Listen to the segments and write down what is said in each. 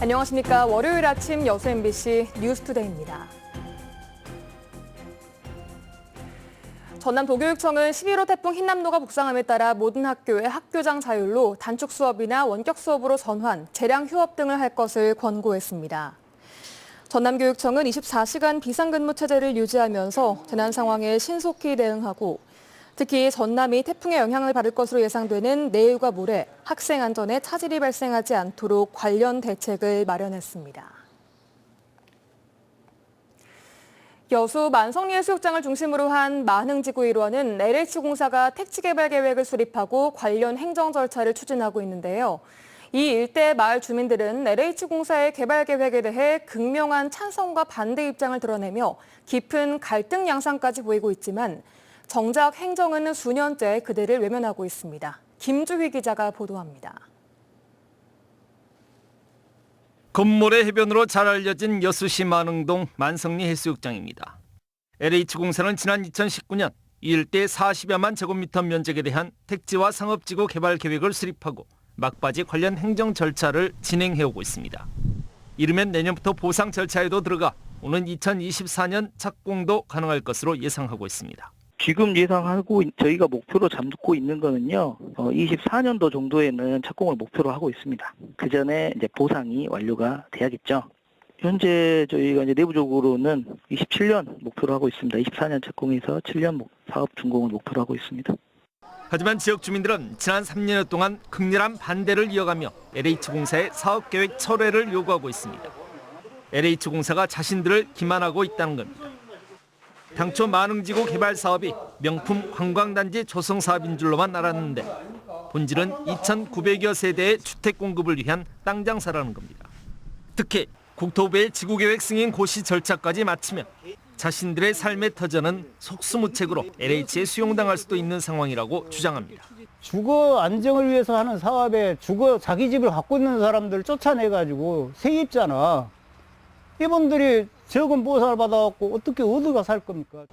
안녕하십니까. 월요일 아침 여수 MBC 뉴스투데이입니다. 전남 도교육청은 11호 태풍 흰남노가 북상함에 따라 모든 학교의 학교장 자율로 단축 수업이나 원격 수업으로 전환, 재량 휴업 등을 할 것을 권고했습니다. 전남교육청은 24시간 비상근무 체제를 유지하면서 재난 상황에 신속히 대응하고 특히 전남이 태풍의 영향을 받을 것으로 예상되는 내일과 모레 학생 안전에 차질이 발생하지 않도록 관련 대책을 마련했습니다. 여수 만성리해수욕장을 중심으로 한 만흥지구 일원은 LH공사가 택지개발 계획을 수립하고 관련 행정 절차를 추진하고 있는데요. 이 일대 마을 주민들은 LH공사의 개발 계획에 대해 극명한 찬성과 반대 입장을 드러내며 깊은 갈등 양상까지 보이고 있지만 정작 행정은 수년째 그들을 외면하고 있습니다. 김주희 기자가 보도합니다. 금모래 해변으로 잘 알려진 여수시 만흥동 만성리 해수욕장입니다. LH공사는 지난 2019년 이 일대 40여만 제곱미터 면적에 대한 택지와 상업지구 개발 계획을 수립하고 막바지 관련 행정 절차를 진행해오고 있습니다. 이르면 내년부터 보상 절차에도 들어가 오는 2024년 착공도 가능할 것으로 예상하고 있습니다. 지금 예상하고 저희가 목표로 잡고 있는 거는요. 24년도 정도에는 착공을 목표로 하고 있습니다. 그 전에 이제 보상이 완료가 돼야겠죠. 현재 저희가 이제 내부적으로는 27년 목표로 하고 있습니다. 24년 착공해서 7년 사업 준공을 목표로 하고 있습니다. 하지만 지역 주민들은 지난 3년 동안 극렬한 반대를 이어가며 LH공사의 사업계획 철회를 요구하고 있습니다. LH공사가 자신들을 기만하고 있다는 겁니다. 당초 만흥지구 개발 사업이 명품 관광단지 조성 사업인 줄로만 알았는데 본질은 2,900여 세대의 주택 공급을 위한 땅 장사라는 겁니다. 특히 국토부의 지구계획 승인 고시 절차까지 마치면 자신들의 삶의 터전은 속수무책으로 LH에 수용당할 수도 있는 상황이라고 주장합니다. 주거 안정을 위해서 하는 사업에 자기 집을 갖고 있는 사람들 쫓아내가지고 세입자나 이분들이 적은 보상을 받아갖고 어떻게 어디가 살 겁니까?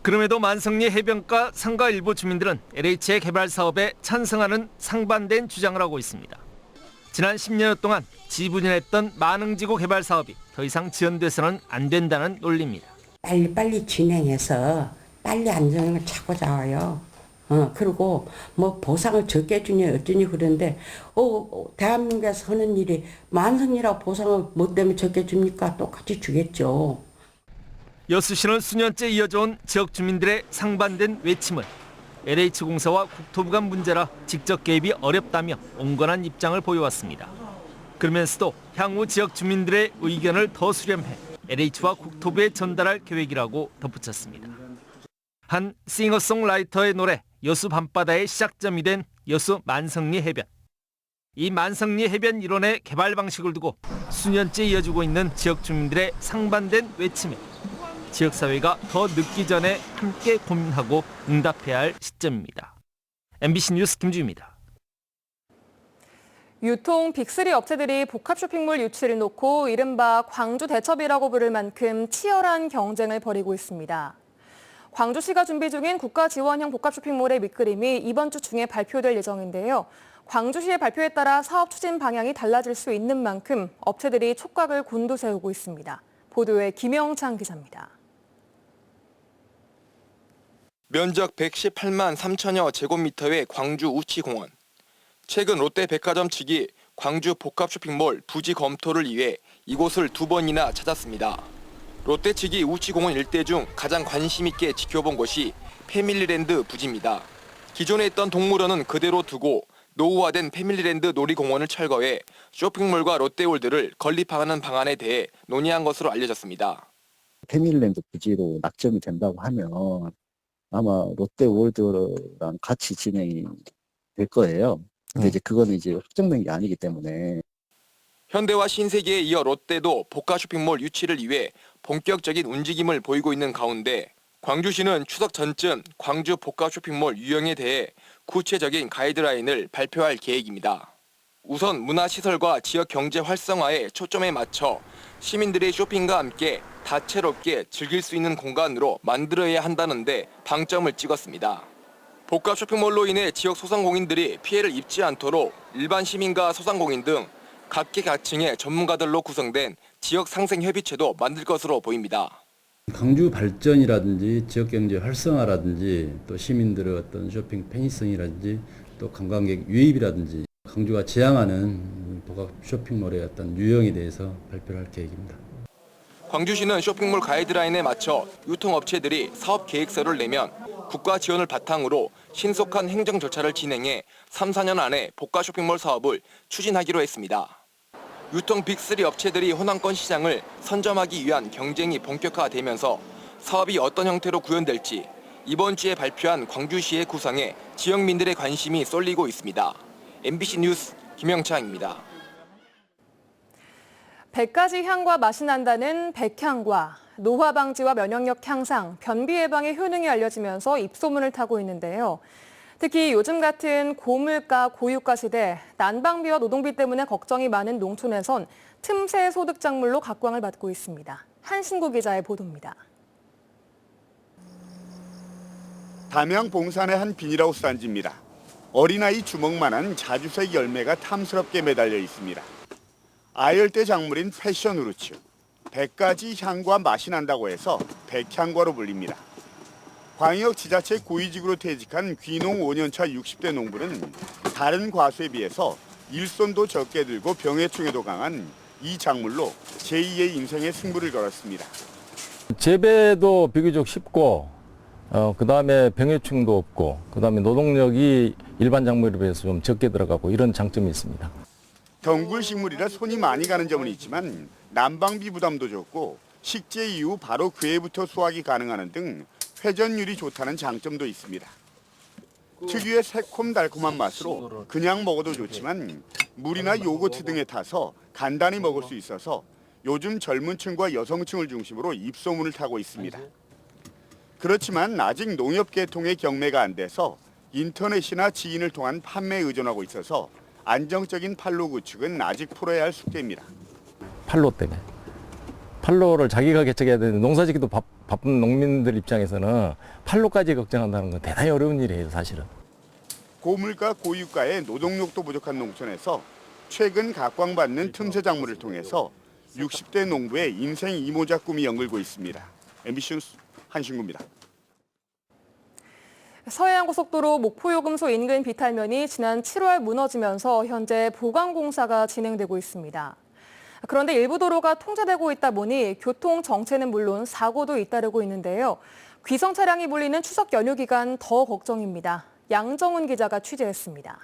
그럼에도 만성리 해변가 상가 일부 주민들은 LH의 개발 사업에 찬성하는 상반된 주장을 하고 있습니다. 지난 10여 동안 지부진했던 만흥지구 개발 사업이 더 이상 지연돼서는 안 된다는 논리입니다. 빨리 진행해서 빨리 안정을 찾고 자와요. 그리고 뭐 보상을 적게 주니 어쩌니 그러는데 대한민국에서 하는 일이 만성이라고 보상을 뭐 때문에 적게 줍니까? 똑같이 주겠죠. 여수시는 수년째 이어져온 지역 주민들의 상반된 외침은 LH공사와 국토부 간 문제라 직접 개입이 어렵다며 온건한 입장을 보여왔습니다. 그러면서도 향후 지역 주민들의 의견을 더 수렴해 LH와 국토부에 전달할 계획이라고 덧붙였습니다. 한 싱어송라이터의 노래 여수 밤바다의 시작점이 된 여수 만성리 해변. 이 만성리 해변 일원의 개발 방식을 두고 수년째 이어지고 있는 지역 주민들의 상반된 외침에 지역사회가 더 늦기 전에 함께 고민하고 응답해야 할 시점입니다. MBC 뉴스 김주희입니다. 유통 빅3 업체들이 복합 쇼핑몰 유치를 놓고 이른바 광주 대첩이라고 부를 만큼 치열한 경쟁을 벌이고 있습니다. 광주시가 준비 중인 국가 지원형 복합 쇼핑몰의 밑그림이 이번 주 중에 발표될 예정인데요. 광주시의 발표에 따라 사업 추진 방향이 달라질 수 있는 만큼 업체들이 촉각을 곤두세우고 있습니다. 보도에 김영창 기자입니다. 면적 118만 3천여 제곱미터의 광주 우치공원. 최근 롯데백화점 측이 광주 복합 쇼핑몰 부지 검토를 위해 이곳을 2번이나 찾았습니다. 롯데 측이 우치공원 일대 중 가장 관심 있게 지켜본 곳이 패밀리랜드 부지입니다. 기존에 있던 동물원은 그대로 두고 노후화된 패밀리랜드 놀이공원을 철거해 쇼핑몰과 롯데월드를 건립하는 방안에 대해 논의한 것으로 알려졌습니다. 패밀리랜드 부지로 낙점이 된다고 하면 아마 롯데월드랑 같이 진행이 될 거예요. 근데 이제 그거는 이제 확정된 게 아니기 때문에. 현대와 신세계에 이어 롯데도 복합 쇼핑몰 유치를 위해 본격적인 움직임을 보이고 있는 가운데 광주시는 추석 전쯤 광주 복합 쇼핑몰 유형에 대해 구체적인 가이드라인을 발표할 계획입니다. 우선 문화시설과 지역 경제 활성화에 초점에 맞춰 시민들의 쇼핑과 함께 다채롭게 즐길 수 있는 공간으로 만들어야 한다는데 방점을 찍었습니다. 복합 쇼핑몰로 인해 지역 소상공인들이 피해를 입지 않도록 일반 시민과 소상공인 등 각계각층의 전문가들로 구성된 지역 상생 협의체도 만들 것으로 보입니다. 광주 발전이라든지 지역경제 활성화라든지 또 시민들의 어떤 쇼핑 편의성이라든지 또 관광객 유입이라든지 광주가 지향하는 복합 쇼핑몰의 어떤 유형에 대해서 발표를 할 계획입니다. 광주시는 쇼핑몰 가이드라인에 맞춰 유통업체들이 사업 계획서를 내면 국가 지원을 바탕으로 신속한 행정 절차를 진행해 3, 4년 안에 복합 쇼핑몰 사업을 추진하기로 했습니다. 유통 빅3 업체들이 호남권 시장을 선점하기 위한 경쟁이 본격화되면서 사업이 어떤 형태로 구현될지 이번 주에 발표한 광주시의 구상에 지역민들의 관심이 쏠리고 있습니다. MBC 뉴스 김영창입니다. 100가지 향과 맛이 난다는 백향과 노화 방지와 면역력 향상, 변비 예방의 효능이 알려지면서 입소문을 타고 있는데요. 특히 요즘 같은 고물가, 고유가 시대 난방비와 노동비 때문에 걱정이 많은 농촌에선 틈새 소득 작물로 각광을 받고 있습니다. 한신구 기자의 보도입니다. 담양 봉산의 한 비닐하우스 단지입니다. 어린아이 주먹만한 자주색 열매가 탐스럽게 매달려 있습니다. 아열대 작물인 패션 후르츠, 100가지 향과 맛이 난다고 해서 백향과로 불립니다. 광역 지자체 고위직으로 퇴직한 귀농 5년차 60대 농부는 다른 과수에 비해서 일손도 적게 들고 병해충에도 강한 이 작물로 제2의 인생의 승부를 걸었습니다. 재배도 비교적 쉽고 그다음에 병해충도 없고 그다음에 노동력이 일반 작물에 비해서 좀 적게 들어가고 이런 장점이 있습니다. 덩굴식물이라 손이 많이 가는 점은 있지만 난방비 부담도 적고 식재 이후 바로 그 해부터 수확이 가능하는 등 회전율이 좋다는 장점도 있습니다. 특유의 새콤달콤한 맛으로 그냥 먹어도 좋지만 물이나 요거트 등에 타서 간단히 먹을 수 있어서 요즘 젊은 층과 여성층을 중심으로 입소문을 타고 있습니다. 그렇지만 아직 농협 계통의 경매가 안 돼서 인터넷이나 지인을 통한 판매에 의존하고 있어서 안정적인 판로 구축은 아직 풀어야 할 숙제입니다. 판로 때문에. 판로를 자기가 개척해야 되는데 농사짓기도 바쁜 농민들 입장에서는 판로까지 걱정한다는 건 대단히 어려운 일이에요, 사실은. 고물가 고유가에 노동력도 부족한 농촌에서 최근 각광받는 틈새 작물을 통해서 60대 농부의 인생 이모작 꿈이 연결고 있습니다. MBC 뉴스 한신구입니다. 서해안고속도로 목포요금소 인근 비탈면이 지난 7월 무너지면서 현재 보강공사가 진행되고 있습니다. 그런데 일부 도로가 통제되고 있다 보니 교통 정체는 물론 사고도 잇따르고 있는데요. 귀성 차량이 몰리는 추석 연휴 기간 더 걱정입니다. 양정은 기자가 취재했습니다.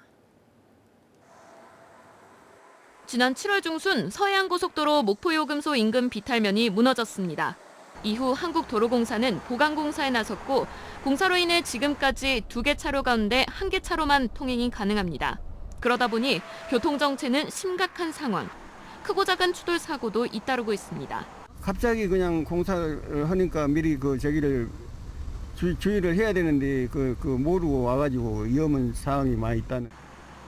지난 7월 중순 서해안고속도로 목포요금소 인근 비탈면이 무너졌습니다. 이후 한국도로공사는 보강공사에 나섰고 공사로 인해 지금까지 2개 차로 가운데 1개 차로만 통행이 가능합니다. 그러다 보니 교통정체는 심각한 상황. 크고 작은 추돌 사고도 잇따르고 있습니다. 갑자기 그냥 공사를 하니까 미리 주의를 해야 되는데 모르고 와가지고 위험한 상황이 많이 있다는.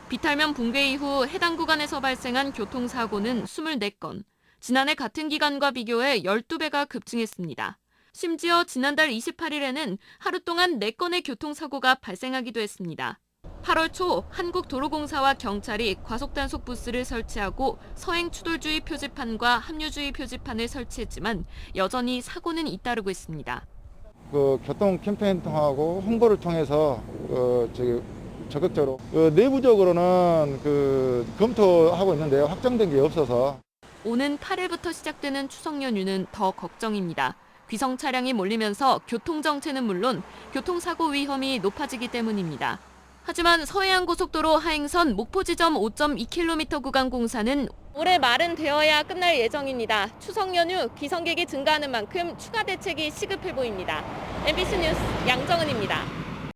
비탈면 붕괴 이후 해당 구간에서 발생한 교통사고는 24건. 지난해 같은 기간과 비교해 12배가 급증했습니다. 심지어 지난달 28일에는 하루 동안 4건의 교통사고가 발생하기도 했습니다. 8월 초 한국도로공사와 경찰이 과속단속 부스를 설치하고 서행 추돌주의 표지판과 합류주의 표지판을 설치했지만 여전히 사고는 잇따르고 있습니다. 교통 캠페인하고 홍보를 통해서 적극적으로 내부적으로는 검토하고 있는데요. 확정된 게 없어서. 오는 8일부터 시작되는 추석 연휴는 더 걱정입니다. 귀성 차량이 몰리면서 교통정체는 물론 교통사고 위험이 높아지기 때문입니다. 하지만 서해안고속도로 하행선 목포 지점 5.2km 구간 공사는 올해 말은 되어야 끝날 예정입니다. 추석 연휴 귀성객이 증가하는 만큼 추가 대책이 시급해 보입니다. MBC 뉴스 양정은입니다.